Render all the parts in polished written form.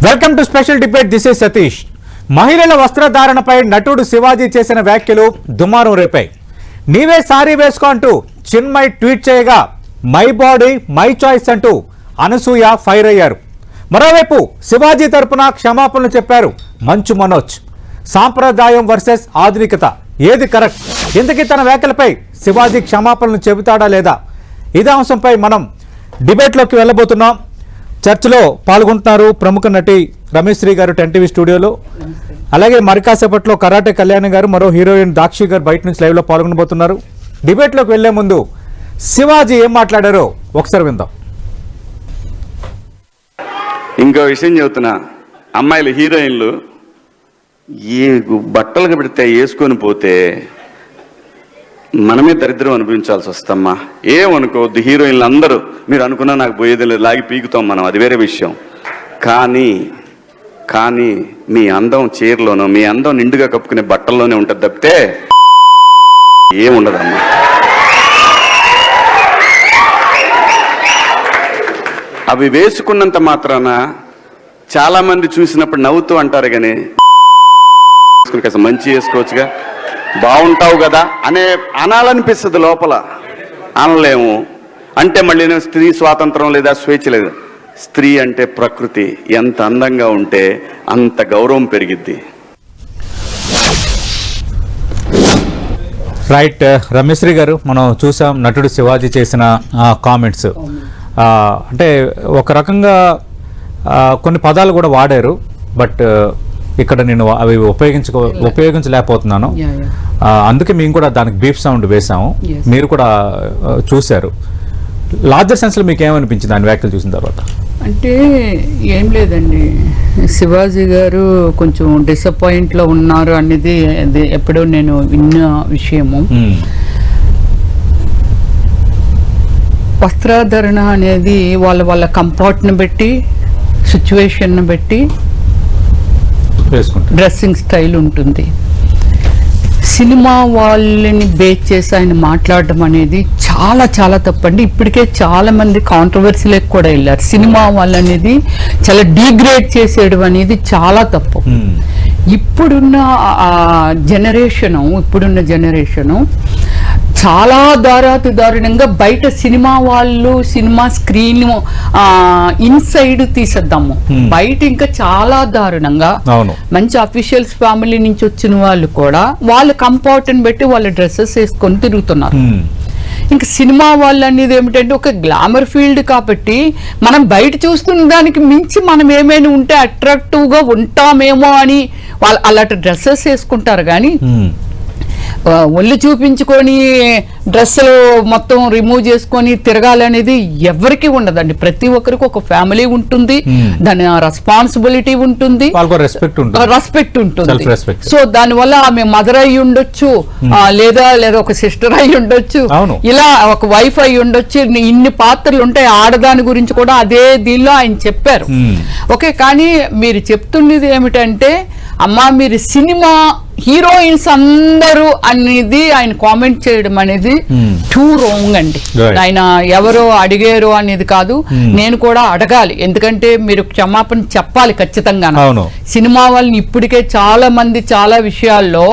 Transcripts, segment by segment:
Welcome to special debate. This is Satish. మహిళల వస్త్రధారణపై నటుడు శివాజీ చేసిన వ్యాఖ్యలు దుమారం రేపాయి. నీవే సారీ వేసుకో అంటూ చిన్మయ్ ట్వీట్ చేయగా మై బాడీ మై చాయిస్ అంటూ అనసూయ ఫైర్ అయ్యారు. మరోవైపు శివాజీ తరపున క్షమాపణలు చెప్పారు మంచు మనోజ్. సాంప్రదాయం వర్సెస్ ఆధునికత ఏది కరెక్ట్? ఇంతకీ తన వ్యాఖ్యలపై శివాజీ క్షమాపణలు చెబుతాడా లేదా? ఇదే అంశంపై మనం డిబేట్లోకి వెళ్ళబోతున్నాం. చర్చలో పాల్గొంటున్నారు ప్రముఖ నటి రమేష్ శ్రీ గారు 10 టీవీ స్టూడియోలో. అలాగే మరికాసేపట్లో కరాటే కళ్యాణి గారు, మరో హీరోయిన్ దాక్షి గారు బయట నుంచి లైవ్లో పాల్గొనబోతున్నారు. డిబేట్లోకి వెళ్లే ముందు శివాజీ ఏం మాట్లాడారో ఒకసారి విందాం. ఇంకో విషయం చెబుతున్నా, అమ్మాయిలు హీరోయిన్లు ఏ బట్టలు పెడితే వేసుకొని పోతే మనమే దరిద్రం అనుభవించాల్సి వస్తమ్మా. ఏమనుకోవద్దు, హీరోయిన్లు అందరూ మీరు అనుకున్నా నాకు పోయేది లేదు, లాగి పీకుతాం మనం, అది వేరే విషయం. కానీ మీ అందం చీరలోనో మీ అందం నిండుగా కప్పుకునే బట్టల్లోనే ఉంటుంది తప్పితే ఏముండదమ్మా. అవి వేసుకున్నంత మాత్రాన చాలా మంది చూసినప్పుడు నవ్వుతూ అంటారు, కానీ మంచి వేసుకోవచ్చుగా, బాగుంటావు కదా అనాలనిపిస్తుంది, లోపల అనలేము. అంటే మళ్ళీ స్త్రీ స్వాతంత్రం లేదా స్వేచ్ఛ లేదా? స్త్రీ అంటే ప్రకృతి, ఎంత అందంగా ఉంటే అంత గౌరవం పెరిగిద్ది. రైట్. రమేష్ శ్రీ గారు, మనం చూసాం నటుడు శివాజీ చేసిన కామెంట్స్. అంటే ఒక రకంగా కొన్ని పదాలు కూడా వాడారు, బట్ ఇక్కడ నేను అవి ఉపయోగించలేకపోతున్నాను. అందుకే మేము కూడా దానికి బీప్ సౌండ్ వేసాము, మీరు కూడా చూశారు. లార్జర్ సెన్స్లో మీకు ఏమనిపించింది దాని వ్యాఖ్యలు చూసిన తర్వాత? అంటే ఏం లేదండి, శివాజీ గారు కొంచెం డిసప్పాయింట్లో ఉన్నారు అనేది ఎప్పుడో నేను విన్న విషయము. వస్త్రాధరణ అనేది వాళ్ళ కంఫర్ట్ని బట్టి, సిచ్యువేషన్ని బట్టి డ్రెస్సింగ్ స్టైల్ ఉంటుంది. సినిమా వాళ్ళని బేస్ చేసి ఆయన మాట్లాడడం అనేది చాలా చాలా తప్పండి. ఇప్పటికే చాలా మంది కాంట్రవర్సీలకు కూడా వెళ్ళారు. సినిమా వాళ్ళనేది చాలా డిగ్రేడ్ చేసేయడం అనేది చాలా తప్పు. ఇప్పుడున్న జనరేషను చాలా దారుణంగా బయట సినిమా వాళ్ళు సినిమా స్క్రీన్ ఇన్సైడ్ తీసేద్దాము, బయట ఇంకా చాలా దారుణంగా మంచి అఫీషియల్స్ ఫ్యామిలీ నుంచి వచ్చిన వాళ్ళు కూడా వాళ్ళ కంఫర్ట్ని బట్టి వాళ్ళ డ్రెస్సెస్ వేసుకొని తిరుగుతున్నారు. ఇంకా సినిమా వాళ్ళు అనేది ఏమిటంటే ఒక గ్లామర్ ఫీల్డ్ కాబట్టి మనం బయట చూస్తున్న దానికి మించి మనం ఏమైనా ఉంటే అట్రాక్టివ్గా ఉంటామేమో అని వాళ్ళు అలాంటి డ్రెస్సెస్ వేసుకుంటారు. కానీ ఒళ్ళు చూపించుకొని డ్రెస్సులు మొత్తం రిమూవ్ చేసుకొని తిరగాలనేది ఎవరికి ఉండదండి. ప్రతి ఒక్కరికి ఒక ఫ్యామిలీ ఉంటుంది, దాని రెస్పాన్సిబిలిటీ ఉంటుంది, రెస్పెక్ట్ ఉంటుంది. సో దానివల్ల ఆమె మదర్ అయి ఉండొచ్చు, లేదా ఒక సిస్టర్ అయి ఉండొచ్చు, ఇలా ఒక వైఫ్ అయి ఉండొచ్చు. ఇన్ని పాత్రలు ఉంటాయి. ఆడదాని గురించి కూడా అదే దీనిలో ఆయన చెప్పారు. ఓకే, కానీ మీరు చెప్తున్నది ఏమిటంటే అమ్మా మీరు సినిమా హీరోయిన్స్ అందరూ అనేది ఆయన కామెంట్ చేయడం అనేది టూ రాంగ్ అండి. ఆయన ఎవరో అడిగారు అనేది కాదు, నేను కూడా అడగాలి. ఎందుకంటే మీరు క్షమాపణ చెప్పాలి ఖచ్చితంగా. సినిమా వాళ్ళని ఇప్పటికే చాలా మంది చాలా విషయాల్లో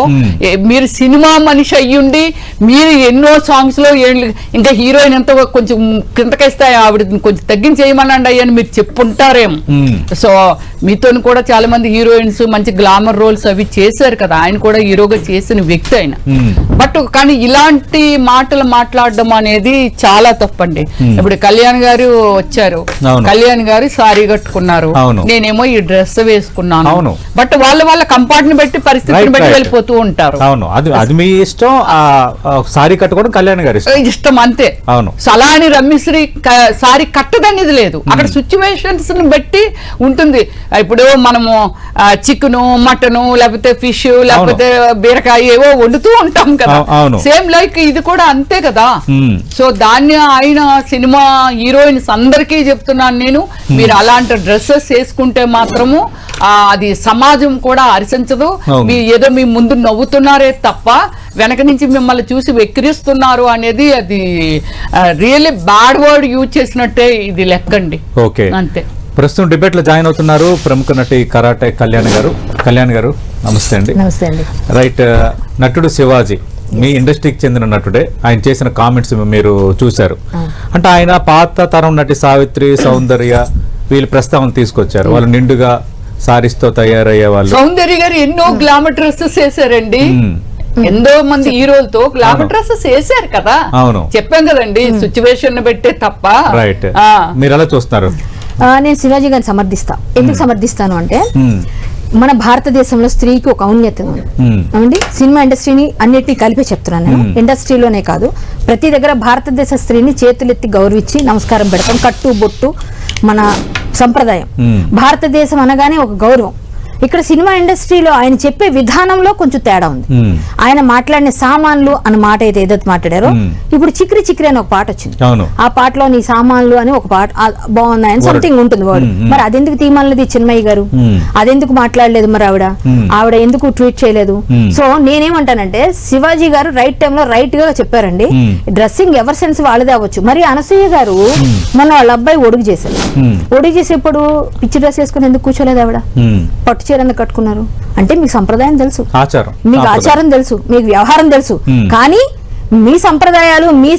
మీరు సినిమా మనిషి అయ్యుండి మీరు ఎన్నో సాంగ్స్ లో ఇంకా హీరోయిన్ ఎంత కొంచెం కిందకేస్తే ఆవిడ కొంచెం తగ్గించేయమనండి అని మీరు చెప్పుంటారేమో. సో మీతో కూడా చాలా మంది హీరోయిన్స్ మంచి గ్లామర్ రోల్స్ అవి చేశారు కదా, ఆయన కూడా హీరోగా చేసిన వ్యక్తి ఆయన. బట్ కానీ ఇలాంటి మాటలు మాట్లాడడం అనేది చాలా తప్పండి. ఇప్పుడు కళ్యాణ్ గారు వచ్చారు, కళ్యాణ్ గారు సారీ కట్టుకున్నారు, నేనేమో ఈ డ్రెస్ వేసుకున్నాను. బట్ వాళ్ళ కంఫర్ట్ ని బట్టి పరిస్థితిని బట్టి వెళ్ళిపోతూ ఉంటారు. అది మీ ఇష్టం, సారీ కట్టుకోవడం కళ్యాణ్ గారి ఇష్టం అంతే. సో అలా అని రమ్యశ్రీ సారీ కట్టదనేది లేదు, అక్కడ సిచ్యువేషన్స్ ని బట్టి ఉంటుంది. ఇప్పుడు మనము చికెను మటను లేకపోతే ఫిష్ లేకపోతే బీరకాయ ఏవో వండుతూ ఉంటాం కదా, సేమ్ లైక్ ఇది కూడా అంతే కదా. సో దాన్ని ఆయన సినిమా హీరోయిన్స్ అందరికీ చెప్తున్నాను నేను, మీరు అలాంటి డ్రెస్సెస్ వేసుకుంటే మాత్రము అది సమాజం కూడా హర్షించదు. మీరు ఏదో మీ ముందు నవ్వుతున్నారే తప్ప వెనక నుంచి మిమ్మల్ని చూసి వెక్కిరిస్తున్నారు అనేది అది రియల్లీ బ్యాడ్ వర్డ్ యూజ్ చేసినట్టే ఇది లెక్కండి. ఓకే, అంతే. ప్రస్తుతం డిబేట్ లో జాయిన్ అవుతున్నారు ప్రముఖ నటి కరాటే కళ్యాణ్ గారు నమస్తే అండి. నమస్తే అండి. రైట్, నటుడు శివాజీ మీ ఇండస్ట్రీకి చెందిన నటుడే. ఆయన చేసిన కామెంట్స్ మీరు చూశారు. అంటే ఆయన పాత తరం నటి సావిత్రి, సౌందర్య వీళ్ళు ప్రస్తావన తీసుకొచ్చారు. వాళ్ళు నిండుగా సారీస్ తో తయారయ్యే వాళ్ళు. సౌందర్య గారు ఎన్నో గ్లామర్ డ్రెస్సెస్ వేసారండి. ఎంతో మంది హీరోలతో గ్లామర్ డ్రెస్సెస్ వేసారు కదా. అవును, చెప్పాం కదండి, సిచ్యువేషన్ పెట్టే తప్ప. రైట్, మీరు ఎలా చూస్తున్నారు? నేను శివాజీ గారిని సమర్థిస్తా. ఎందుకు సమర్థిస్తాను అంటే మన భారతదేశంలో స్త్రీకి ఒక ఔన్నత్యం ఉంది అవునండి. సినిమా ఇండస్ట్రీని అన్నిటినీ కలిపి చెప్తున్నాను నేను. ఇండస్ట్రీలోనే కాదు, ప్రతి దగ్గర భారతదేశ స్త్రీని చేతులెత్తి గౌరవించి నమస్కారం పెడతాం. కట్టు బొట్టు మన సంప్రదాయం. భారతదేశం అనగానే ఒక గౌరవం. ఇక్కడ సినిమా ఇండస్ట్రీలో ఆయన చెప్పే విధానంలో కొంచెం తేడా ఉంది. ఆయన మాట్లాడిన సామాన్లు అన్న మాట అయితే ఏదైతే మాట్లాడారో, ఇప్పుడు చిక్రి చిక్రి అని ఒక పాట వచ్చింది. ఆ పాటలో నీ సామాన్లు అని ఒక పాట బాగున్నాయని సంథింగ్ ఉంటుంది వర్డ్. మరి అదెందుకు తీమాలది చిన్మయ్య గారు? అదెందుకు మాట్లాడలేదు? మరి ఆవిడ ఎందుకు ట్వీట్ చేయలేదు? సో నేనేమంటానంటే శివాజీ గారు రైట్ టైంలో రైట్ గా చెప్పారండి. డ్రెస్సింగ్ ఎవరి సెన్స్ వాళ్ళదే అవ్వచ్చు. మరి అనసూయ గారు మన వాళ్ళ అబ్బాయి ఒడుగు చేశారు. ఒడుగు చేసేప్పుడు పిచ్చి డ్రెస్ వేసుకుని ఎందుకు కూర్చోలేదు ఆవిడ? పట్టు చీర ఎందుకు కట్టుకున్నారు? అంటే మీకు సంప్రదాయం తెలుసు, మీకు ఆచారం తెలుసు, మీకు వ్యవహారం తెలుసు. కానీ మీ సంప్రదాయాలు, మీ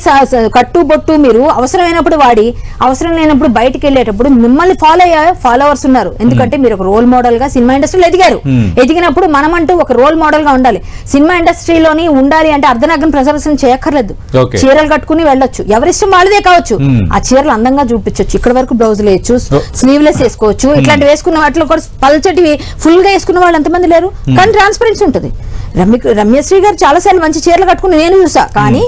కట్టుబొట్టు మీరు అవసరమైనప్పుడు వాడి, అవసరం లేనప్పుడు బయటకు వెళ్ళేటప్పుడు మిమ్మల్ని ఫాలో అయ్యే ఫాలోవర్స్ ఉన్నారు. ఎందుకంటే మీరు ఒక రోల్ మోడల్ గా సినిమా ఇండస్ట్రీలో ఎదిగారు. ఎదిగినప్పుడు మనమంటూ ఒక రోల్ మోడల్ గా ఉండాలి. సినిమా ఇండస్ట్రీలోని ఉండాలి అంటే అర్ధనగ్న ప్రదర్శన చేయక్కర్లేదు. చీరలు కట్టుకుని వెళ్ళొచ్చు, ఎవరిష్టం వాళ్ళదే కావచ్చు. ఆ చీరలు అందంగా చూపించవచ్చు. ఇక్కడ వరకు బ్లౌజులు వేయచ్చు, స్లీవ్లెస్ వేసుకోవచ్చు. ఇట్లాంటి వేసుకున్న వాటిలో కూడా పల్చటివి ఫుల్ గా వేసుకున్న వాళ్ళు ఎంతమంది లేరు. కానీ ట్రాన్స్పరెన్సీ ఉంటుంది. రమ్యశ్రీ గారు చాలా సార్లు మంచి చీరలు కట్టుకుని నేను చూసా. కానీ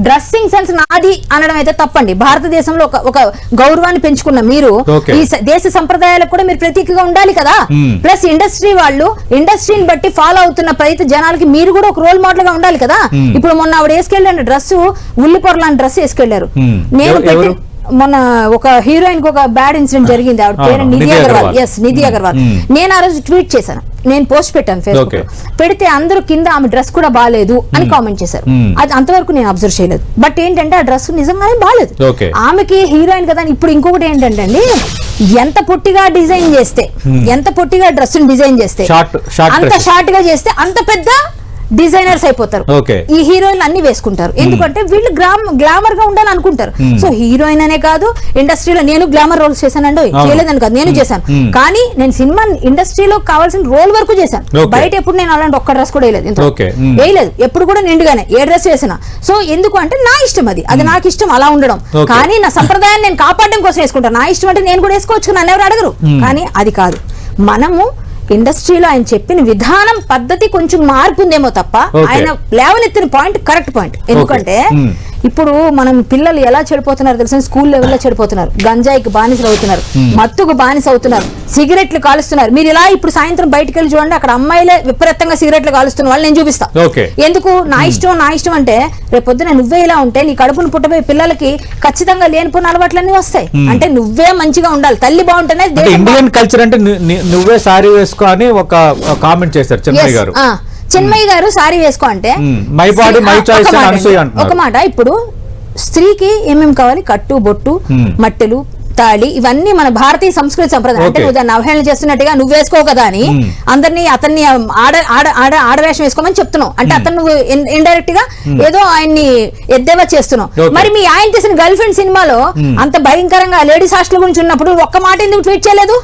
డ్రెస్సింగ్ సెన్స్ నాది అనడం అయితే తప్పండి. భారతదేశంలో ఒక గౌరవాన్ని పెంచుకున్న మీరు ఈ దేశ సంప్రదాయాలకు కూడా మీరు ప్రతీకగా ఉండాలి కదా. ప్లస్ ఇండస్ట్రీ వాళ్ళు ఇండస్ట్రీని బట్టి ఫాలో అవుతున్న ప్రతి జనాలకి మీరు కూడా ఒక రోల్ మోడల్ గా ఉండాలి కదా. ఇప్పుడు మొన్న ఆవిడ వేసుకెళ్ళిన డ్రెస్ ఉల్లి పొరలాంటి డ్రెస్ వేసుకెళ్లారు. నేను మొన్న ఒక హీరోయిన్ కి ఒక బ్యాడ్ ఇన్సిడెంట్ జరిగింది. ఆవిడ పేరు నిధి అగర్వాల్. నిధి అగర్వాల్. నేను ఆ రోజు ట్వీట్ చేశాను, నేను పోస్ట్ పెట్టాను ఫేస్బుక్ లో. పెడితే అందరూ కింద ఆమె డ్రెస్ కూడా బాగాలేదు అని కామెంట్ చేశారు. అది అంతవరకు నేను అబ్జర్వ్ చేయలేదు. బట్ ఏంటంటే ఆ డ్రెస్ నిజంగానే బాగాలేదు. ఆమెకి హీరోయిన్ కదా. ఇప్పుడు ఇంకొకటి ఏంటంటే అండి, ఎంత పొట్టిగా డిజైన్ చేస్తే, ఎంత పొట్టిగా డ్రెస్ డిజైన్ చేస్తే, అంత షార్ట్ గా చేస్తే అంత పెద్ద డిజైనర్స్ అయిపోతారు. ఈ హీరోయిన్లు అన్ని వేసుకుంటారు. ఎందుకంటే వీళ్ళు గ్లామర్ గా ఉండాలని అనుకుంటారు. సో హీరోయిన్ అనే కాదు, ఇండస్ట్రీలో నేను గ్లామర్ రోల్స్ చేశానండి, చేయలేదని కాదు, నేను చేశాను. కానీ నేను సినిమా ఇండస్ట్రీలో కావాల్సిన రోల్ వరకు చేశాను. బయట ఎప్పుడు నేను అలాంటి ఒక్క డ్రెస్ కూడా వేయలేదు. ఎప్పుడు కూడా నిండుగానే ఏ డ్రెస్ వేసినా. సో ఎందుకు అంటే నా ఇష్టం, అది నాకు ఇష్టం అలా ఉండడం. కానీ నా సంప్రదాయాన్ని నేను కాపాడడం కోసం వేసుకుంటాను. నా ఇష్టం అంటే నేను కూడా వేసుకోవచ్చు, నన్ను ఎవరు అడగరు. కానీ అది కాదు. మనము ఇండస్ట్రీలో ఆయన చెప్పిన విధానం, పద్ధతి కొంచెం మార్పు ఉందేమో తప్ప ఆయన లేవనెత్తిన పాయింట్ కరెక్ట్ పాయింట్. ఎందుకంటే ఇప్పుడు మనం పిల్లలు ఎలా చెడిపోతున్నారు తెలుసా? స్కూల్ లెవెల్లో చెడిపోతున్నారు, గంజాయికి బానిసలు అవుతున్నారు, మత్తుకు బానిస అవుతున్నారు, సిగరెట్లు కాలుస్తున్నారు. మీరు ఇలా ఇప్పుడు సాయంత్రం బయటకు వెళ్ళి చూడండి, అక్కడ అమ్మాయిలే విపరీతంగా సిగరెట్లు కాలుస్తున్న వాళ్ళు నేను చూపిస్తా. ఎందుకు? నా ఇష్టం అంటే రేపొద్దున నువ్వే ఇలా ఉంటే నీ కడుపును పుట్టబోయే పిల్లలకి ఖచ్చితంగా లేనిపోయిన అలవాట్లన్నీ వస్తాయి. అంటే నువ్వే మంచిగా ఉండాలి, తల్లి బాగుంటేనే. ఇండియన్ కల్చర్ అంటే నువ్వే సారీ వేసుకో అని ఒక కామెంట్ చేశారు చిన్మయ్య గారు. చిన్మయ్య గారు సారీ వేసుకో అంటే మై బాడీ మై చాయిస్ అని అనసూయ అంటున్నారు. ఒక మాట, ఇప్పుడు స్త్రీకి ఏమేమి కావాలి? కట్టు బొట్టు, మట్టెలు, తాళి, ఇవన్నీ మన భారతీయ సంస్కృతి సంప్రదాయం. అంటే నువ్వు దాన్ని అవహేళన చేస్తున్నట్టుగా నువ్వు వేసుకో కదా అని అందరినీ అతన్ని ఆడవేషం వేసుకోమని చెప్తున్నావు. అంటే అతను నువ్వు ఇండైరెక్ట్ గా ఏదో ఆయన్ని ఎద్దేవా చేస్తున్నావు. మరి మీ ఆయన చేసిన గర్ల్ ఫ్రెండ్ సినిమాలో అంత భయంకరంగా లేడీస్ హాస్టల్ గురించి ఉన్నప్పుడు ఒక్క మాట ఎందుకు ట్వీట్ చేయలేదు?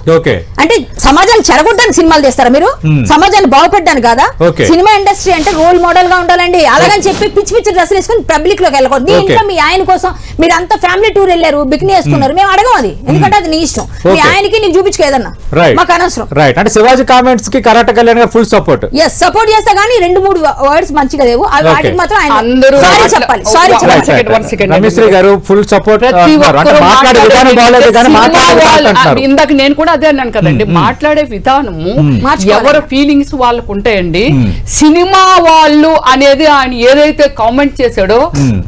అంటే సమాజాన్ని చెడగొట్టడానికి సినిమాలు చేస్తారా మీరు? సమాజాన్ని బాగుపడ్డానికి కాదా? సినిమా ఇండస్ట్రీ అంటే రోల్ మోడల్ గా ఉండాలండి. అలాగని చెప్పి పిచ్చి పిచ్చి డ్రెస్సులు వేసుకుని పబ్లిక్ లోకి వెళ్ళకూడదు. దీంట్లో మీ ఆయన కోసం మీరు అంతా ఫ్యామిలీ టూర్ వెళ్ళారు, బికినీ వేసుకున్నారు, మేము అడగం. ఎందుకంటే అది నీ ఇష్టం, మీ ఆయనకి నీకు చూపించుకేదన్నా మాకు అనవసరం. రైట్, అంటే శివాజీ కామెంట్స్ కి కరాటే కళ్యాణ్ గారు ఫుల్ సపోర్ట్. సపోర్ట్ చేస్తా, కానీ 2-3 వర్డ్స్ మంచిగా లేవు, వాటికి మాత్రం ఆయన సారీ చెప్పాలి. రమ్యశ్రీ గారు ఫుల్ సపోర్ట్. ఇందాక నేను కూడా అదే అన్నాను కదా, కాదండి, మాట్లాడే విధానము మార్చుకోవాలి. ఎవరి ఫీలింగ్స్ వాళ్ళకు ఉంటాయండి. సినిమా వాళ్ళు అనేది ఆయన ఏదైతే కామెంట్ చేశాడో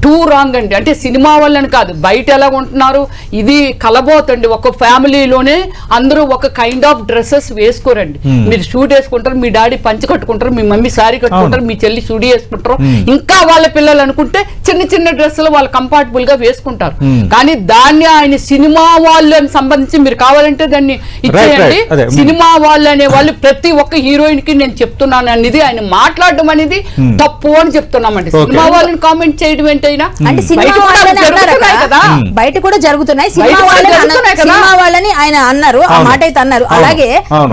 టూ రాంగ్ అండి. అంటే సినిమా వాళ్ళని కాదు, బయట ఎలా ఉంటున్నారు, ఇది కలబోతండి. ఒక ఫ్యామిలీలోనే అందరూ ఒక కైండ్ ఆఫ్ డ్రెస్సెస్ వేసుకోరండి. మీరు షూట్ వేసుకుంటారు, మీ డాడీ పంచి కట్టుకుంటారు, మీ మమ్మీ సారీ కట్టుకుంటారు, మీ చెల్లి షూడీ వేసుకుంటారు, ఇంకా వాళ్ళ పిల్లలు అనుకుంటే చిన్న చిన్న డ్రెస్సులు వాళ్ళు కంఫర్టబుల్ గా వేసుకుంటారు. కానీ దాన్ని ఆయన సినిమా వాళ్ళని సంబంధించి మీరు కావాలంటే దాన్ని ఇచ్చేయండి. సినిమా వాళ్ళు అనే వాళ్ళు ప్రతి ఒక్క హీరోయిన్ కి నేను చెప్తున్నాను అనేది ఆయన మాట్లాడడం అనేది తప్పు అని చెప్తున్నామండి. సినిమా వాళ్ళని కామెంట్ చేయడం ఏంటైనా అంటే సినిమా వాళ్ళని అన్నారు కదా, బయట కూడా జరుగుతున్నాయి. సినిమా వాళ్ళని ఆయన అన్నారు, ఆ మాట అయితే అన్నారు. అలాగే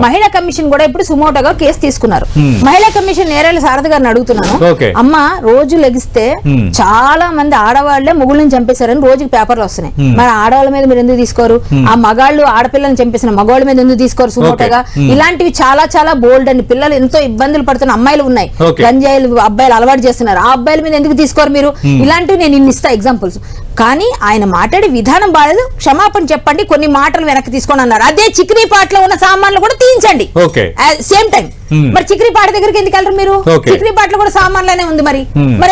మహిళా కమిషన్ కూడా ఇప్పుడు సుమోటోగా కేసు తీసుకున్నారు. మహిళా కమిషన్ నేరాల శారద గారిని అడుగుతున్నాను, అమ్మ రోజు లెగిస్తే చాలా మంది ఆడవాళ్లే మొగుళ్ళని చంపేశారని రోజుకి పేపర్లు వస్తున్నాయి. మరి ఆడవాళ్ళ మీద మీరు ఎందుకు తీసుకోరు? ఆ మగాళ్ళు ఆడపిల్లని చంపేసిన మగవాళ్ళ మీద ఎందుకు తీసుకోరు సుమోటోగా? ఇలాంటివి చాలా చాలా బోల్డ్ అండి. పిల్లలు ఎంతో ఇబ్బందులు పడుతున్న అమ్మాయిలు ఉన్నాయి, గంజాయిలు అబ్బాయిలు అలవాటు చేస్తున్నారు, ఆ అబ్బాయిల మీద ఎందుకు తీసుకోరు మీరు? ఇలాంటివి నేను ఇన్ని ఇస్తా ఎగ్జాంపుల్స్. కానీ ఆయన మాట్లాడే విధానం బాలేదు, క్షమాపణ చెప్పండి, కొన్ని మాటలు వెనక్కి తీసుకొని అన్నారు. అదే చిక్రీ పాటలో ఉన్న సామాన్లు కూడా తీయించండి సేమ్ టైం. మరి చిక్రీ పాట దగ్గరికి ఎందుకు వెళ్ళరు మీరు? చిక్రీ పాటలో కూడా సామాన్లనే ఉంది, మరి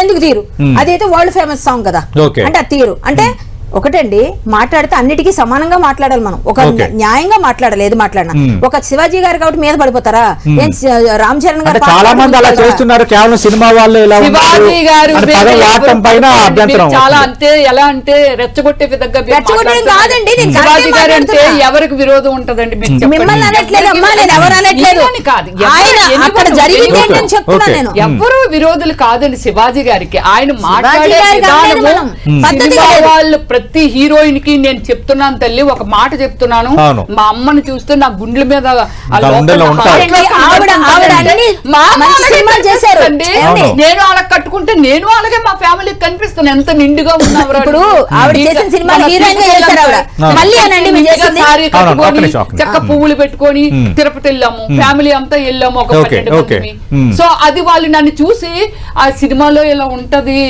ఎందుకు తీరు? అదైతే వరల్డ్ ఫేమస్ సాంగ్ కదా, అంటే అది తీరు. అంటే ఒకటండి, మాట్లాడితే అన్నిటికీ సమానంగా మాట్లాడాలి మనం, ఒక న్యాయంగా మాట్లాడాలి. ఏది మాట్లాడినా ఒక శివాజీ గారు కాబట్టి మీద పడిపోతారా? రామ్ చరణ్ గారు చాలా మంది అలా చేస్తున్నారు, కేవలం సినిమా వాళ్ళు శివాజీ గారు చాలా అంటే ఎలా అంటే రెచ్చగొట్టే విధంగా కాదండి. శివాజీ గారు అంటే ఎవరికి విరోధం ఉంటదండి? మిమ్మల్ని అనట్లేదమ్మా, నేను ఎవరు అనట్లేదు, అక్కడ జరిగింది ఏంటని చెప్తున్నా నేను. ఎవరు విరోధులు కాదండి శివాజీ గారికి. ఆయన మాట్లాడే వాళ్ళు ప్రతి హీరోయిన్ కి నేను చెప్తున్నాను తల్లి, ఒక మాట చెప్తున్నాను, మా అమ్మని చూస్తే నా గుండెల మీద నేను అలా కట్టుకుంటే నేను అలాగే మా ఫ్యామిలీకి కనిపిస్తాను, ఎంత నిండుగా ఉన్నారు. చక్క పువ్వులు పెట్టుకొని తిరుపతి వెళ్ళాము, ఫ్యామిలీ అంతా వెళ్ళాము, ఒక 12 మంది. సో అది వాళ్ళు నన్ను చూసి ఆ సినిమాలో ఇలా ఉంటది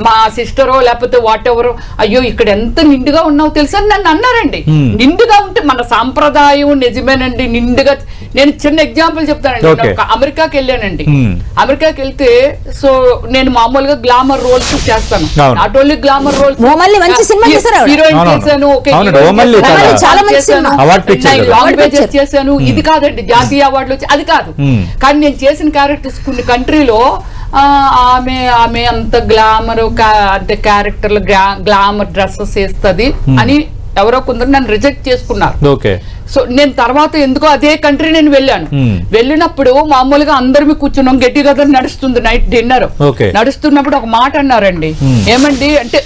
మా సిస్టరో లేకపోతే వాట్ ఎవరో, అయ్యో ఇక్కడ ఎంత నిండుగా ఉన్నావు తెలుసా నన్ను అన్నారండి. నిండుగా ఉంటే మన సాంప్రదాయం నిజమేనండి, నిండుగా. నేను చిన్న ఎగ్జాంపుల్ చెప్తానండి. అమెరికాకి వెళ్ళానండి. అమెరికాకి వెళ్తే సో నేను మామూలుగా గ్లామర్ రోల్స్ చేస్తాను, not only glamour roles, heroine చేశాను, లాంగ్వేజ్ చేశాను. ఇది కాదండి జాతీయ అవార్డులు వచ్చి, అది కాదు. కానీ నేను చేసిన క్యారెక్టర్స్ కొన్ని కంట్రీలో ఆమె అంత గ్లామర్ అంటే క్యారెక్టర్లు గ్లామర్ డ్రెస్సెస్ వేస్తుంది అని ఎవరో కొందరు నన్ను రిజెక్ట్ చేసుకున్నారు. సో నేను తర్వాత ఎందుకో అదే కంట్రీ నేను వెళ్ళాను. వెళ్ళినప్పుడు మామూలుగా అందరిమి కూర్చున్నాం, గెట్ టుగెదర్ నడుస్తుంది, నైట్ డిన్నర్ నడుస్తున్నప్పుడు ఒక మాట అన్నారండి. ఏమండి అంటే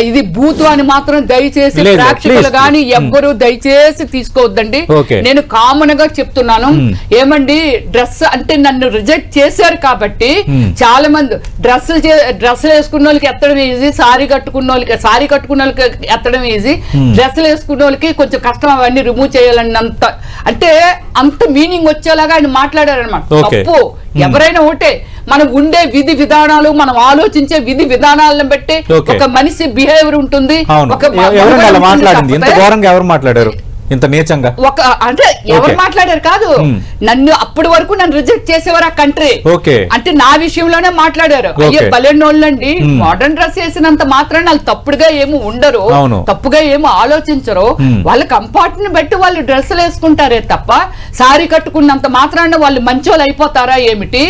ఇది బూతు అని మాత్రం దయచేసి ప్రేక్షకులు గాని ఎవ్వరు దయచేసి తీసుకోవద్దండి. నేను కామన్ గా చెప్తున్నాను, ఏమండి డ్రెస్ అంటే నన్ను రిజెక్ట్ చేశారు కాబట్టి చాలా మంది డ్రెస్సులు వేసుకున్న వాళ్ళకి ఎత్తడం ఈజీ, సారీ కట్టుకున్న వాళ్ళకి ఎత్తడం ఈజీ, డ్రెస్సులు వేసుకున్న వాళ్ళకి కొంచెం కష్టం అవన్నీ రిమూవ్ చేయాలన్నంత అంటే అంత మీనింగ్ వచ్చేలాగా ఆయన మాట్లాడారనమాట. తప్పు ఎవరైనా ఒకటే, మనం ఉండే విధి విధానాలు, మనం ఆలోచించే విధి విధానాలను బట్టి ఒక మనిషి బిహేవియర్ ఉంటుంది. ఎవరు మాట్లాడారు ఇంత నీచంగా? ఒక అంటే ఎవరు మాట్లాడారు కాదు, నన్ను అప్పటి వరకు నన్ను రిజెక్ట్ చేసేవారు ఆ కంట్రీ. అంటే నా విషయంలోనే మాట్లాడారు. అయ్యే బలెన్నోళ్ళండి, మోడర్న్ డ్రెస్ వేసినంత మాత్రం వాళ్ళు తప్పుడుగా ఏమి ఉండరు, తప్పుగా ఏమి ఆలోచించరు. వాళ్ళ కంఫర్ట్ ని బట్టి వాళ్ళు డ్రెస్సులు వేసుకుంటారే తప్ప సారీ కట్టుకున్నంత మాత్రాన వాళ్ళు మంచోళ్ళు అయిపోతారా ఏమిటి?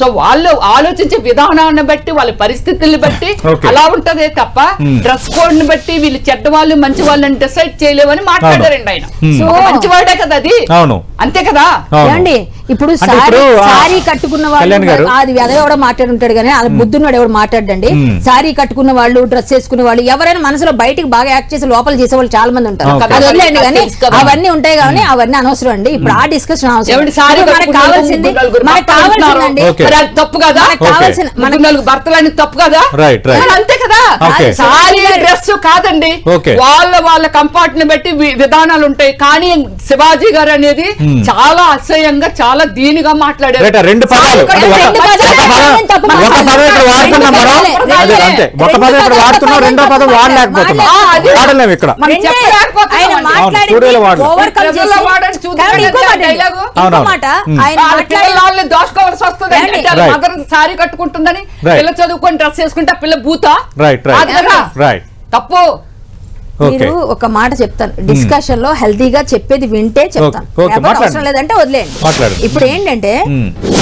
సో వాళ్ళు ఆలోచించే విధానాన్ని బట్టి, వాళ్ళ పరిస్థితుల్ని బట్టి అలా ఉంటదే తప్ప డ్రెస్ కోడ్ ని బట్టి వీళ్ళు చెడ్డ వాళ్ళు మంచి వాళ్ళని డిసైడ్ చేయలేవని మాట్లాడారండి ఆయన. మంచి వర్డే కదా అది, అంతే కదా. ఇప్పుడు సారీ కట్టుకున్న వాళ్ళు అది ఎవడో మాట్లాడుంటాడు కానీ అలా బుద్ధున్నాడు ఎవడు మాట్లాడండి. సారీ కట్టుకున్న వాళ్ళు, డ్రెస్ వేసుకునే వాళ్ళు, ఎవరైనా మనసులో బయటికి బాగా యాక్ట్ చేసి లోపల చేసే వాళ్ళు చాలా మంది ఉంటారు. అది వదిలేండి, కానీ అవన్నీ ఉంటాయి కానీ అవన్నీ అనవసరం అండి. ఇప్పుడు ఆ డిస్కషన్ అవసరం. మనకు కావాల్సింది తప్పు కదా, మనకు కావాల్సిన భర్తలని తప్పు కదా, అంతే కదా. కదా, Okay. సారీ డ్రెస్ కాదండి, Okay. వాళ్ళ కంఫర్ట్ ని బట్టి విధానాలు ఉంటాయి. కానీ శివాజీ గారు అనేది చాలా అసహ్యంగా, చాలా దీనిగా మాట్లాడారు. రైట్, రెండు పదాలు అంటే ఒక పదం ఇక్కడ వాడుతున్నాం మనం, అదే అంతే, ఒక పదం ఇక్కడ వాడుతున్నాం, రెండో పదం వాడలేకపోతున్నాం, వాడలేము ఇక్కడ. మనం చెప్పలేకపోతున్నాం. అవును, స్టూడియోలో వాడు. ప్రజల్లో వాడని చూద్దాం డైలాగు. వాళ్ళని దోసుకోవాల్సి వస్తుంది. అంటే వాళ్ళ మదర్ సారీ కట్టుకుంటుందని, పిల్ల చదువుకొని డ్రెస్ వేసుకుంటే పిల్ల భూత, అది కదా తప్పు. మీరు ఒక మాట చెప్తాను, డిస్కషన్ లో హెల్తీగా చెప్పేది వింటే చెప్తాను, అవసరం లేదంటే వదిలేయండి. ఇప్పుడు ఏంటంటే,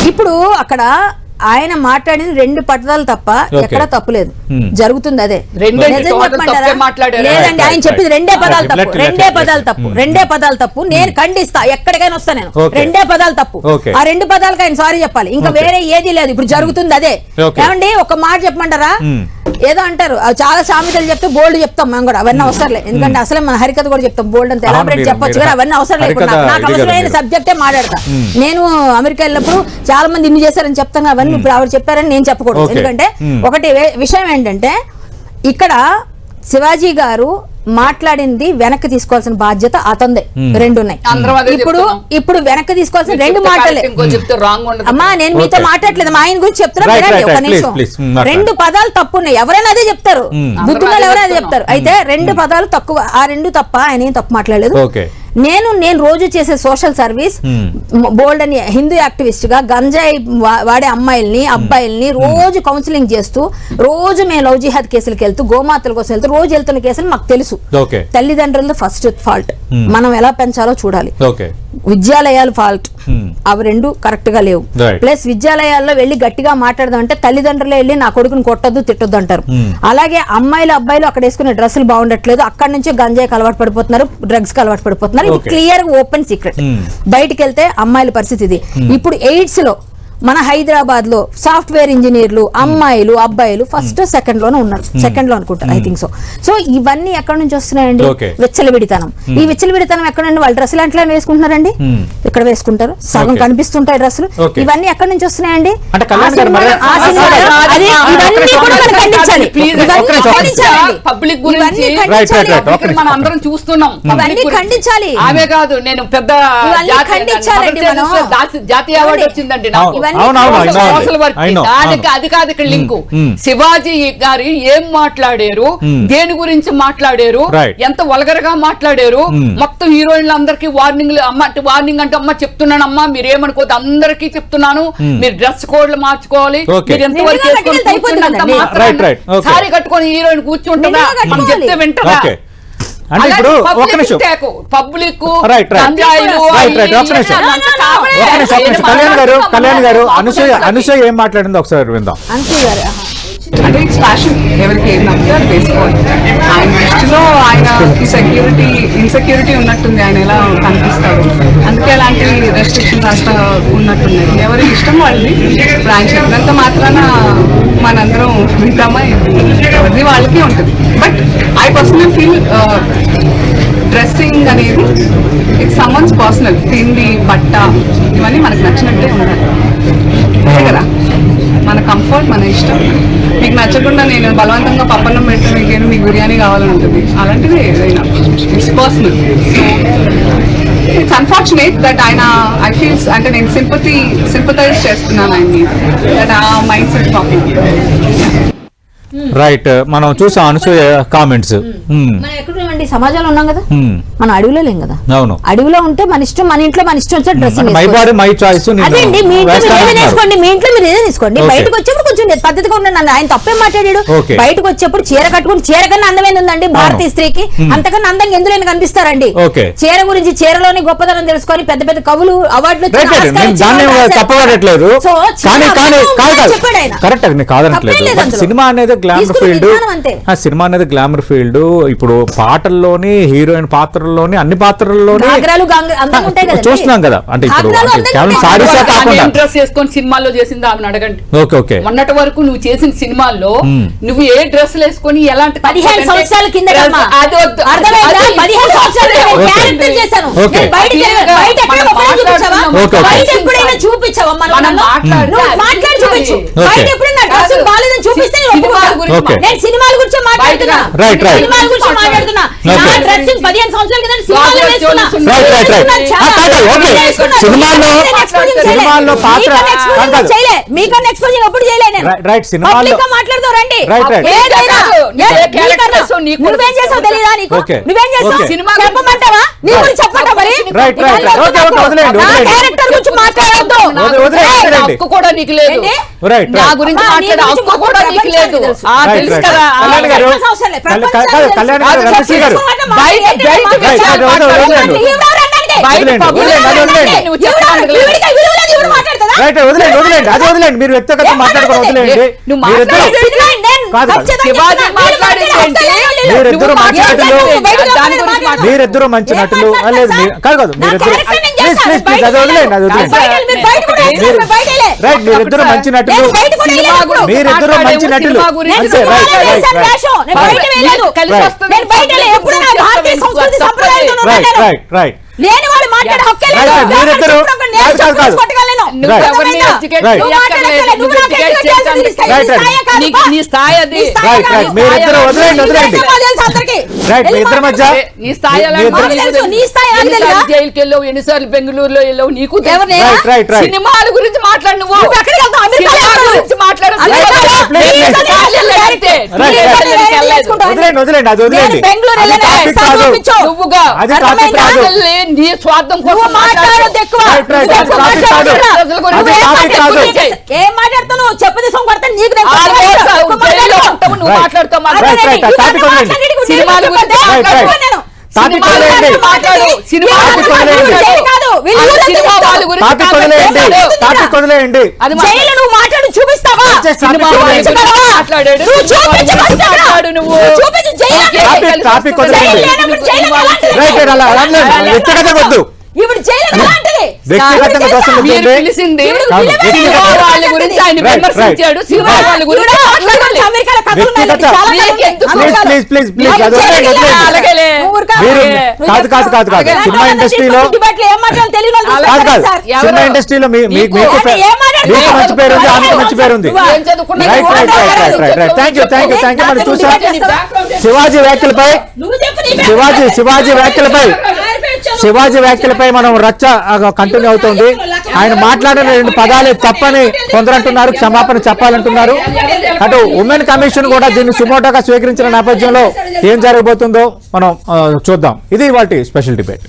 ఇప్పుడు అక్కడ ఆయన మాట్లాడిన 2 పదాలు తప్ప ఎక్కడ తప్పులేదు, జరుగుతుంది అదే. లేదండి, ఆయన చెప్పింది 2 పదాలు తప్పు, 2 పదాలు తప్పు, 2 పదాలు తప్పు. నేను ఖండిస్తా, ఎక్కడికైనా వస్తా నేను. 2 పదాలు తప్పు, ఆ 2 పదాలకు ఆయన సారీ చెప్పాలి, ఇంకా వేరే ఏది లేదు. ఇప్పుడు జరుగుతుంది అదే. ఏమండి, ఒక మాట చెప్పమంటారా? ఏదో అంటారు, చాలా సామెతలు చెప్తే బోల్డ్ చెప్తాం మేము కూడా, అవన్నీ అవసరం లేదు. ఎందుకంటే అసలే మన హరికథ కూడా చెప్తాం, బోల్డ్ అంత ఎలాబరేట్ చెప్పొచ్చు కానీ అవన్నీ అవసరం లేదు. నాకు అవసరమైన సబ్జెక్టే మాట్లాడతా. నేను అమెరికా వెళ్ళినప్పుడు చాలా మంది ఇన్ని చేశారని చెప్తాను, అవన్నీ ఇప్పుడు ఆవిడ చెప్పారని నేను చెప్పకూడదు. ఎందుకంటే ఒకటి విషయం ఏంటంటే, ఇక్కడ శివాజీ గారు మాట్లాడింది వెనక్కి తీసుకోవాల్సిన బాధ్యత అతందే. 2 ఉన్నాయి. ఇప్పుడు వెనక్కి తీసుకోవాల్సిన 2 మాటలే. అమ్మా, నేను మీతో మాట్లాడలేదు, మా ఆయన గురించి చెప్తున్నా, ఒక నిమిషం. 2 పదాలు తప్పు ఉన్నాయి, ఎవరైనా అదే చెప్తారు, బుద్ధులు ఎవరైనా అదే చెప్తారు. అయితే 2 పదాలు తక్కువ, ఆ 2 తప్ప ఆయన ఏం తప్పు మాట్లాడలేదు. నేను రోజు చేసే సోషల్ సర్వీస్, బోల్డ్ అని హిందూ యాక్టివిస్ట్ గా గంజాయి వాడే అమ్మాయిల్ని అబ్బాయిల్ని రోజు కౌన్సిలింగ్ చేస్తూ, రోజు మేము లవ్ జిహాద్ కేసులకు వెళ్తూ, గోమాతల కోసం వెళ్తూ, రోజు వెళ్తున్న కేసులు మాకు తెలుసు. తల్లిదండ్రులది ఫస్ట్ ఫాల్ట్, మనం ఎలా పెంచాలో చూడాలి. విద్యాలయాలు ఫాల్ట్, అవి 2 కరెక్ట్ గా లేవు. ప్లస్ విద్యాలయాల్లో వెళ్లి గట్టిగా మాట్లాడదాం అంటే తల్లిదండ్రులే వెళ్ళి నా కొడుకుని కొట్టద్దు తిట్టొద్దు అంటారు. అలాగే అమ్మాయిలు అబ్బాయిలు అక్కడ వేసుకునే డ్రెస్సులు బాగుండట్లేదు, అక్కడ నుంచి గంజాయికి అలవాటు పడిపోతున్నారు, డ్రగ్స్ కి అలవాటు పడిపోతున్నారు. ఇది క్లియర్ ఓపెన్ సీక్రెట్. బయటికి వెళ్తే అమ్మాయిల పరిస్థితి ఇది. ఇప్పుడు ఎయిడ్స్ లో మన హైదరాబాద్ లో సాఫ్ట్వేర్ ఇంజనీర్లు అమ్మాయిలు అబ్బాయిలు ఫస్ట్ సెకండ్ లోనే ఉన్నారు, సెకండ్ లో అనుకుంటారు, ఐ థింక్ సో. సో ఇవన్నీ ఎక్కడి నుంచి వస్తున్నాయండి? విచ్చలవిడితనం. ఈ విచ్చలవిడితనం ఎక్కడండి? వాళ్ళు డ్రెస్సులు అంటే వేసుకుంటున్నారండి, ఇక్కడ వేసుకుంటారు, సగం కనిపిస్తుంటాయి డ్రెస్సులు. ఇవన్నీ ఎక్కడి నుంచి వస్తున్నాయండి? పబ్లిక్ గురించి మనం అందరం చూస్తున్నాం, ఖండించాలి. ఆమె కాదు, నేను పెద్ద జాతీయ అవార్డు వచ్చిందండి నాకు. అది కాదు ఇక్కడ లింకు. శివాజీ గారు ఏం మాట్లాడారు, దేని గురించి మాట్లాడారు, ఎంత వల్గర్ గా మాట్లాడారు, మొత్తం హీరోయిన్లు అందరికి వార్నింగ్ అంటే అమ్మ చెప్తున్నానమ్మా, మీరేమనుకోవద్దు, అందరికీ చెప్తున్నాను, మీరు డ్రెస్ కోడ్లు మార్చుకోవాలి, మీరు ఎంతవరకు సారీ కట్టుకొని హీరోయిన్ కూర్చుంటుందా, మనం చెప్తే వింటారా? అంటే ఇప్పుడు ఒక నిమిషం, పబ్లిక్ కళ్యాణ్ గారు అనసూయ ఏం మాట్లాడిందో ఒకసారి విందాం. అంటే ఇట్స్ ఫ్యాషన్, ఎవరికి ఏం నచ్చితే అది వేసుకోవాలి. ఆయన దృష్టిలో ఆయనకి ఇన్సెక్యూరిటీ ఉన్నట్టుంది, ఆయన ఎలా కనిపిస్తాడు, అందుకే అలాంటి రెస్ట్రిక్షన్స్ అట్లా ఉన్నట్టున్నాయి. ఎవరి ఇష్టం వాళ్ళది. ఇప్పుడు ఆయన చెప్పినంత మాత్రాన మనందరం వింటామా? ఎవరిది వాళ్ళకే ఉంటుంది. But I personal feel dressing అనేది ఇట్స్ సమ్వన్స్ పర్సనల్. తిండి బట్ట ఇవన్నీ మనకు నచ్చినట్టే ఉండాలి, అంతే కదా. మన కంఫర్ట్, మన ఇష్టం. మీకు నచ్చకుండా నేను బలవంతంగా పప్పన్నం పెడితే మీకు బిర్యానీ కావాలని ఉంటుంది, అలాంటిది ఏదైనా it's personal. So it's unfortunate that ఆయన ఐ ఫీల్స్ అంటే నేను సింపథైజ్ చేస్తున్నాను ఆయన్ని, దట్ ఆ మైండ్ సెట్ ప్రాబ్లం. రైట్, మనం చూసాం అనసూయ కామెంట్స్. సమాజంలో ఉన్నాం కదా, మన అడవిలో లేం కదా. అవును, అడవిలో ఉంటే మన ఇష్టం, మన ఇంట్లో మన ఇష్టం వచ్చిన dress my body my choice. అదేండి, మీ ఇంట్లో మీరు వేసుకోండి, మీ ఇంట్లో మీరు ఏదైనా తీసుకోండి. బయటకు వచ్చేప్పుడు కొంచెం పద్ధతిగా ఉండండి. ఆయన తప్పే మాట్లాడాడు. బయటకు వచ్చేప్పుడు చీర కట్టుకుని, చీర కన్నా అందమైన ఉందండి భారతీయ స్త్రీకి, అంతకన్నా అందంగా ఎందులో కనిపిస్తారండి. చీర గురించి, చీరలోని గొప్పతనం తెలుసుకొని పెద్ద పెద్ద కవులు అవార్డులు తప్పడట్లేదు, కరెక్ట్ కాదనట్లేదు. సినిమా అనేది గ్లామర్ ఫీల్డ్, సినిమా అనేది గ్లామర్ ఫీల్డ్. ఇప్పుడు పాటలు పాత్రల్లోని హీరోయిన్ పాత్రల్లోని అన్ని పాత్రల్లోని గాగ్రాలు అందంగా ఉంటాయి కదా చూస్తున్నాం కదా. అంటే ఇప్పుడు గాగ్రాలు అంటే అందంగా కేవలం ఉంటాయి. సారీసే కాకుండా డ్రెస్ వేసుకొని సినిమాల్లో చేసింది ఆమెను అడగండి. ఓకే ఓకే మొన్నటి వరకు నువ్వు చేసిన సినిమాల్లో నువ్వు ఏ డ్రెస్ వేసుకొని ఎలాంటి 15 సంవత్సరాల కింద అది వద్దు. 15 సంవత్సరాలు ఓకే. క్యారెక్టర్ చేశాను. ఓకే. నేను బయట ఎక్కడ చూపించావా? ఓకే. బయట ఎప్పుడైనా చూపించావా? మనం నువ్వు మాట్లాడి చూపించు. ఓకే. బయట ఎప్పుడైనా డ్రెస్ బాలేదని చూపిస్తే నేను ఒప్పుకుంటా. ఓకే. నేను సినిమాల గురించి మాట్లాడుతున్నా. Right, right. సినిమాల గురించి మాట్లాడుతున్నా. నా ఓకే. డ్రెస్సింగ్ 15 సంవత్సరాల కింద సినిమాలో వేసుకున్నా. Right right right okay. సినిమాల్లో పాత్ర కాదు. చేయలే. మీకన్నా ఎక్స్పోజింగ్ ఎప్పుడు చేయలే నేను. రైట్ సినిమాల్లో పబ్లిక్ గా మాట్లాడుతూ రండి. Right, right. ఏదైనా నీకు నువ్వేం చేసావు తెలీదా నీకు? ఓకే. నువ్వేం చేసావు? ఓకే. సినిమా చెప్పమంటావా? నీ గురించి చెప్పంటా మరి? Right, right, right. Okay, okay, వదిలేయండి, నా వదిలేయండి. క్యారెక్టర్ గురించి మాట్లాడొద్దు. వదిలేయండి. హక్కు కూడా నీకు లేదు. ఏంటి? రైట్, నా రైట్. గురించి అమ్మా, నీ మాట్లాడే గురించి హక్కు కూడా నీకు లేదు. తెలుసు. రైట్, తెలుసు రైట్. కదా. కళ్యాణ్ గారు అవసరం లేదు. కళ్యాణ్ ప్రపంచాన్ని గారు తెలుసు. రమేష్ గారు బయట రైట్, రైట్, వదిలేయండి. బయట వదిలేండి, నువ్వు చెప్పడానికి రైట్ వదిలేండి వదిలేండి అది వదిలేండి. మీరు వ్యక్తిగతంగా మాట్లాడుకుని వదిలేయండి. నువ్వు మీరిద్దరు కాదు, కాదు. శివాజీ మాట్లాడేంటి? మీరిద్దరు నువ్వు మంచి నటులు. దాని గురించి మాట్లాడు. మీరిద్దరు మంచి నటులు. లేదు కాదు కాదు మీరిద్దరు ప్లీజ్ ప్లీజ్ ప్లీజ్ అది వదిలేండి అది వదిలేండి. రైట్ మీరిద్దరు మంచి నటులు. మీరిద్దరు మంచి నటులు. అంతే right right right right right లేని వాళ్ళు మాట్లాడే హక్కే లేదు. రైట్, మీరిద్దరు కాదు కాదు కాదు నువ్వు ఎవరిని educate రైట్. చేయక్కర్లేదు. నువ్వు educate చేయడానికి రైట్, రైట్. నీ స్థాయి అది. రైట్ రైట్ మీరిద్దరు వదిలేండి వదిలేండి. రైట్ మీ ఇద్దరి మధ్య నీ స్థాయి ఎలా మీ ఉందో ఇద్దరు- నీకు తెలుసు. నీ స్థాయి ఎలా ఎన్నిసార్లు తెలుసా? జైలుకి వెళ్ళావు, ఎన్నిసార్లు బెంగళూరులో వెళ్ళావు, నీకు తెలుసు. ఎవరిని? రైట్ రైట్ రైట్ సినిమాల గురించి మాట్లాడు. నువ్వు ఎక్కడికి వెళ్తావు? అమెరికా సినిమాల వెళ్తావు. గురించి మాట్లాడు. అమెరికా సినిమాల వెళ్తావు. ప్లీజ్, గురించి ప్లీజ్. మాట్లాడు. Right, right. వెళ్ళలేదు. వదిలేండి వదిలేండి అది వదిలేండి. నేను బెంగళూరు అది వెళ్ళాను. టాపిక్ ఎగ్జామ్ కాదు. చూపించు. నువ్వుగా అది టాపిక్ కాదు. వెళ్ళి నీ స్వార్థం నువ్వు కోసం మాట్లాడొద్దు ఎక్కువ. Right, right. అది నువ్వు టాపిక్ కాదు. మాట్లాడొద్దు. అది నువ్వు ఏం టాపిక్ కాదు. మాట్లాడుతున్నావు? ఏం మాట్లాడుతున్నావు? చెప్పు తీసుకొని కొడతాను. నీకు నేను ఆ కొడతాను. రోజు ఎక్కువ జైల్లో మాట్లాడకు. ఉంటావు, నువ్వు రైట్. మాట్లాడుతావు. Right, right. ఇవన్నీ టాపిక్ వదిలేండి. మాట్లాడి సినిమాల గురించి రైట్, రైట్. నేను. టాపిక్ సినిమాల వదిలేయండి. గురించి మాట్లాడు. సినిమా టాపిక్ వదిలేయండి. కాదు. వీళ్ళు అది ఊళ్ళో సినిమా తిరుగుతారు. వాళ్ళ గురించి టాపిక్ మాట్లాడు. వదిలేయండి. మాట్లాడు. టాపిక్ వదిలేయండి. అది జైలు నువ్వు మాట్లాడి చూపిస్తావా? సినిమా వాళ్ళ గురించి చూపించగలవా? మాట్లాడాడు. నువ్వు చూపించు ఫస్ట్ అక్కడ. మాట్లాడు నువ్వు. నువ్వు చూపించు జైలు అంటే. టాపిక్ వదిలేయండి. జైలు లేనప్పుడు జైలు ఎలాంటిది? రైట్ రైట్ అలా అనలేదు. వ్యక్తిగతంగా వద్దు. ఇప్పుడు జైలు ఎలాంటిది? వ్యక్తిగతంగా దోషం మీరు వద్దండి. పిలిచింది కాదు. సినిమా వాళ్ళ గురించి ఆయన రైట్, విమర్శించాడు. Cinema right. వాళ్ళ గురించి మాట్లాడాలి. అమెరికాలో కథలు ఉన్నాయి. వ్యక్తిగత- చాలా కథలు ఉన్నాయి. నీకెందుకు? ప్లీజ్ ప్లీజ్ ప్లీజ్ ప్లీజ్ అది వదిలేయండి వదిలేయండి. అలాగేలే. నువ్వు ఊరుకో. మీరు నువ్వు కాదు కాదు కాదు కాదు అలాగే. సినిమా ఇండస్ట్రీలో డిబేట్లో ఏం మాట్లాడాలో తెలియని వాళ్ళు కాదు కాదు సార్. సినిమా ఇండస్ట్రీలో మీకు నీకు మీకు అంటే ఏం మాట్లాడుతున్నావు? మీకు మంచి పేరు ఉంది ఆమెకు మంచి పేరు ఉంది. నువ్వు ఏం చదువుకున్నావు? Right right right right right right thank you thank you thank you. మనం చూసాం శివాజీ వ్యాఖ్యలపై నువ్వు చెప్పు నీ శివాజీ వ్యాఖ్యలపై శివాజీ వ్యాఖ్యలపై మనం రచ్చ కంటిన్యూ అవుతుంది. ఆయన మాట్లాడిన 2 పదాలే తప్పని కొందరంటున్నారు, క్షమాపణ చెప్పాలంటున్నారు. అటు ఉమెన్ కమిషన్ కూడా దీన్ని సుమోటోగా స్వీకరించిన నేపథ్యంలో ఏం జరగబోతుందో మనం చూద్దాం. ఇది వాటి స్పెషల్ డిబేట్.